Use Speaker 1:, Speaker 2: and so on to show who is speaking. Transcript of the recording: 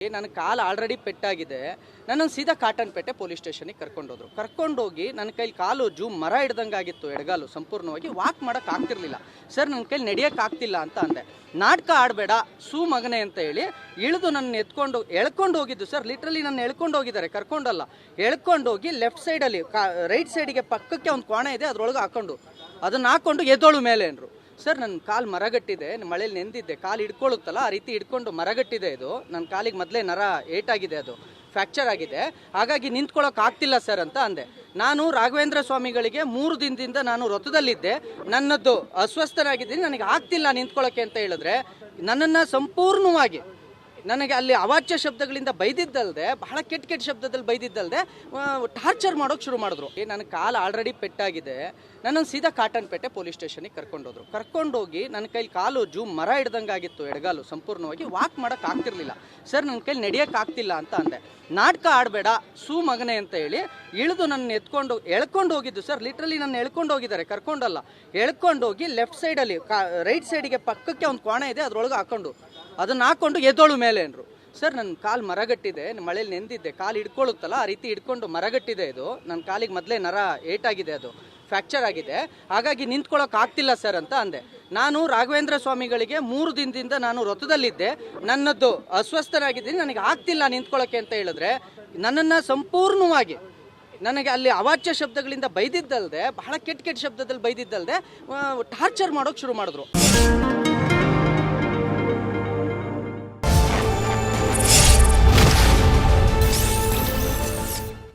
Speaker 1: ನನ್ನ ಕಾಲು ಆಲ್ರೆಡಿ ಪೆಟ್ಟಾಗಿದೆ. ನನ್ನನ್ನು ಸೀದಾ ಕಾಟನ್ಪೇಟೆ ಪೊಲೀಸ್ ಸ್ಟೇಷನ್ಗೆ ಕರ್ಕೊಂಡೋಗಿ ನನ್ನ ಕೈಲಿ ಕಾಲು ಮರ ಹಿಡ್ದಂಗೆ ಆಗಿತ್ತು, ಎಡಗಾಲು ಸಂಪೂರ್ಣವಾಗಿ ವಾಕ್ ಮಾಡೋಕೆ ಆಗ್ತಿರ್ಲಿಲ್ಲ. ಸರ್ ನನ್ನ ಕೈಲಿ ನಡೆಯೋಕೆ ಆಗ್ತಿಲ್ಲ ಅಂತ ಅಂದೆ. ನಾಟಕ ಆಡಬೇಡ ಸೂ ಮಗನೆ ಅಂತ ಹೇಳಿ ಇಳಿದು ನನ್ನ ಎಳ್ಕೊಂಡು ಹೋಗಿದ್ದು ಸರ್. ಲಿಟ್ರಲಿ ನನ್ನ ಎಳ್ಕೊಂಡು ಹೋಗಿದ್ದಾರೆ, ಕರ್ಕೊಂಡಲ್ಲ. ಎಳ್ಕೊಂಡೋಗಿ ಲೆಫ್ಟ್ ಸೈಡಲ್ಲಿ ರೈಟ್ ಸೈಡಿಗೆ ಪಕ್ಕಕ್ಕೆ ಒಂದು ಕೋಣೆ ಇದೆ, ಅದ್ರೊಳಗೆ ಅದನ್ನು ಹಾಕೊಂಡು ಎದ್ದೋಳು ಮೇಲೆ ಅಂದರು. ಸರ್ ನನ್ನ ಕಾಲು ಮರಗಟ್ಟಿದೆ, ಮಳೇಲಿ ನೆಂದಿದ್ದೆ, ಕಾಲು ಹಿಡ್ಕೊಳ್ಳುತ್ತಲ್ಲ ಆ ರೀತಿ ಹಿಡ್ಕೊಂಡು ಮರಗಟ್ಟಿದೆ. ಇದು ನನ್ನ ಕಾಲಿಗೆ ಮೊದಲೇ ನರ ಏಟಾಗಿದೆ, ಅದು ಫ್ರ್ಯಾಕ್ಚರ್ ಆಗಿದೆ, ಹಾಗಾಗಿ ನಿಂತ್ಕೊಳ್ಳೋಕೆ ಆಗ್ತಿಲ್ಲ ಸರ್ ಅಂತ ಅಂದೆ. ನಾನು ರಾಘವೇಂದ್ರ ಸ್ವಾಮಿಗಳಿಗೆ 3 ದಿನದಿಂದ ನಾನು ವ್ರತದಲ್ಲಿದ್ದೆ, ನನ್ನದು ಅಸ್ವಸ್ಥನಾಗಿದ್ದೀನಿ, ನನಗೆ ಆಗ್ತಿಲ್ಲ ನಿಂತ್ಕೊಳ್ಳೋಕೆ ಅಂತ ಹೇಳಿದ್ರೆ ನನ್ನನ್ನು ಸಂಪೂರ್ಣವಾಗಿ ನನಗೆ ಅಲ್ಲಿ ಅವಾಚ್ಯ ಶಬ್ದಗಳಿಂದ ಬೈದಿದ್ದಲ್ದೆ, ಬಹಳ ಕೆಟ್ಟ ಶಬ್ದದಲ್ಲಿ ಬೈದಿದ್ದಲ್ದೆ ಟಾರ್ಚರ್ ಮಾಡೋಕೆ ಶುರು ಮಾಡಿದ್ರು. ನನ್ನ ಕಾಲು ಆಲ್ರೆಡಿ ಪೆಟ್ಟಾಗಿದೆ. ನನ್ನನ್ನು ಸೀದಾ ಕಾಟನ್ಪೇಟೆ ಪೊಲೀಸ್ ಸ್ಟೇಷನ್ಗೆ ಕರ್ಕೊಂಡೋಗಿ ನನ್ನ ಕೈಲಿ ಕಾಲು ಮರ ಹಿಡ್ದಂಗೆ ಆಗಿತ್ತು, ಎಡಗಾಲು ಸಂಪೂರ್ಣವಾಗಿ ವಾಕ್ ಮಾಡೋಕೆ ಆಗ್ತಿರ್ಲಿಲ್ಲ. ಸರ್ ನನ್ನ ಕೈಲಿ ನಡೆಯೋಕೆ ಆಗ್ತಿಲ್ಲ ಅಂತ ಅಂದೆ. ನಾಟಕ ಆಡಬೇಡ ಸೂ ಮಗನೆ ಅಂತ ಹೇಳಿ ಇಳಿದು ನನ್ನ ಎಳ್ಕೊಂಡು ಹೋಗಿದ್ದು ಸರ್. ಲಿಟ್ರಲಿ ನನ್ನ ಎಳ್ಕೊಂಡು ಹೋಗಿದ್ದಾರೆ, ಕರ್ಕೊಂಡಲ್ಲ. ಎಳ್ಕೊಂಡೋಗಿ ಲೆಫ್ಟ್ ಸೈಡಲ್ಲಿ ರೈಟ್ ಸೈಡಿಗೆ ಪಕ್ಕಕ್ಕೆ ಒಂದು ಕೋಣೆ ಇದೆ, ಅದ್ರೊಳಗೆ ಅದನ್ನು ಹಾಕೊಂಡು ಎದ್ದೋಳು ಮೇಲೆ ಅಂದರು. ಸರ್ ನನ್ನ ಕಾಲು ಮರಗಟ್ಟಿದೆ, ಮಳೇಲಿ ನೆಂದಿದ್ದೆ, ಕಾಲು ಹಿಡ್ಕೊಳ್ಳುತ್ತಲ್ಲ ಆ ರೀತಿ ಹಿಡ್ಕೊಂಡು ಮರಗಟ್ಟಿದೆ. ಇದು ನನ್ನ ಕಾಲಿಗೆ ಮೊದಲೇ ನರ ಏಟಾಗಿದೆ, ಅದು ಫ್ರ್ಯಾಕ್ಚರ್ ಆಗಿದೆ, ಹಾಗಾಗಿ ನಿಂತ್ಕೊಳ್ಳೋಕೆ ಆಗ್ತಿಲ್ಲ ಸರ್ ಅಂತ ಅಂದೆ. ನಾನು ರಾಘವೇಂದ್ರ ಸ್ವಾಮಿಗಳಿಗೆ 3 ದಿನದಿಂದ ನಾನು ವ್ರತದಲ್ಲಿದ್ದೆ, ನನ್ನದು ಅಸ್ವಸ್ಥನಾಗಿದ್ದೀನಿ, ನನಗೆ ಆಗ್ತಿಲ್ಲ ನಿಂತ್ಕೊಳ್ಳೋಕೆ ಅಂತ ಹೇಳಿದ್ರೆ ನನ್ನನ್ನು ಸಂಪೂರ್ಣವಾಗಿ ನನಗೆ ಅಲ್ಲಿ ಅವಾಚ್ಯ ಶಬ್ದಗಳಿಂದ ಬೈದಿದ್ದಲ್ದೆ, ಬಹಳ ಕೆಟ್ಟ ಶಬ್ದದಲ್ಲಿ ಬೈದಿದ್ದಲ್ದೆ ಟಾರ್ಚರ್ ಮಾಡೋಕೆ ಶುರು ಮಾಡಿದ್ರು.